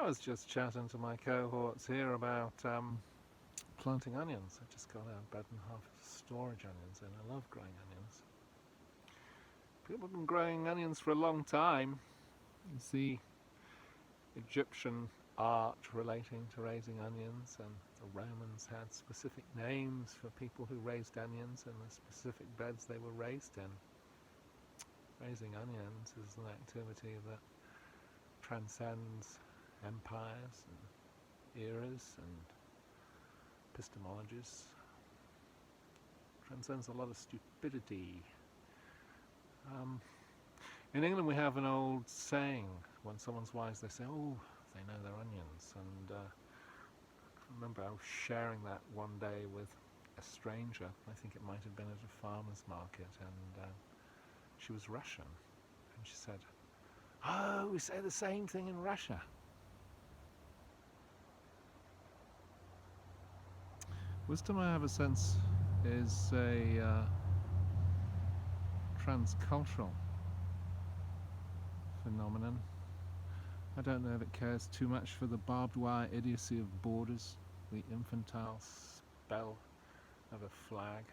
I was just chatting to my cohorts here about planting onions. I just got a bed and half of storage onions and I love growing onions. People have been growing onions for a long time. You see Egyptian art relating to raising onions, and the Romans had specific names for people who raised onions and the specific beds they were raised in. Raising onions is an activity that transcends empires and eras and epistemologies, transcends a lot of stupidity. In England we have an old saying, when someone's wise they say, oh, they know their onions, and I remember I was sharing that one day with a stranger. I think it might have been at a farmer's market, and she was Russian, and she said, oh, we say the same thing in Russia. Wisdom, I have a sense, is a transcultural phenomenon. I don't know if it cares too much for the barbed wire idiocy of borders, the infantile spell of a flag.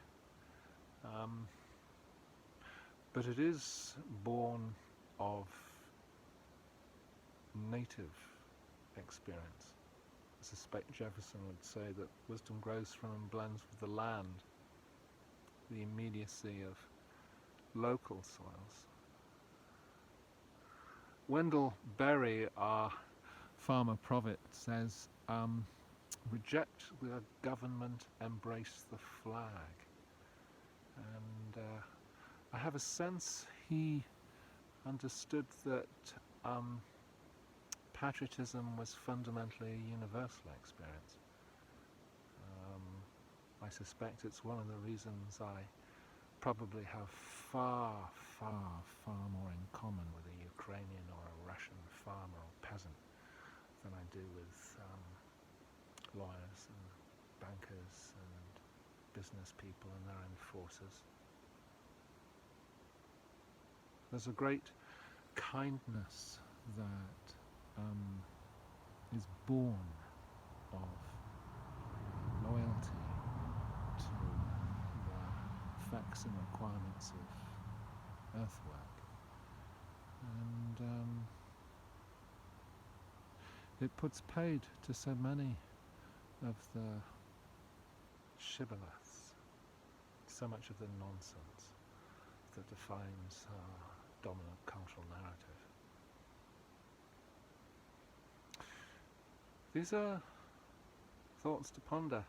But it is born of native experience. I suspect Jefferson would say that wisdom grows from and blends with the land, the immediacy of local soils. Wendell Berry, our farmer prophet, says, reject the government, embrace the flag. And I have a sense he understood that patriotism was fundamentally a universal experience. I suspect it's one of the reasons I probably have far more in common with a Ukrainian or a Russian farmer or peasant than I do with lawyers and bankers and business people and their own forces. There's a great kindness that is born of loyalty to the facts and requirements of earthwork, and it puts paid to so many of the shibboleths, so much of the nonsense that defines our dominant cultural narrative. These are thoughts to ponder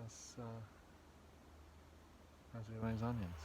as we raise onions.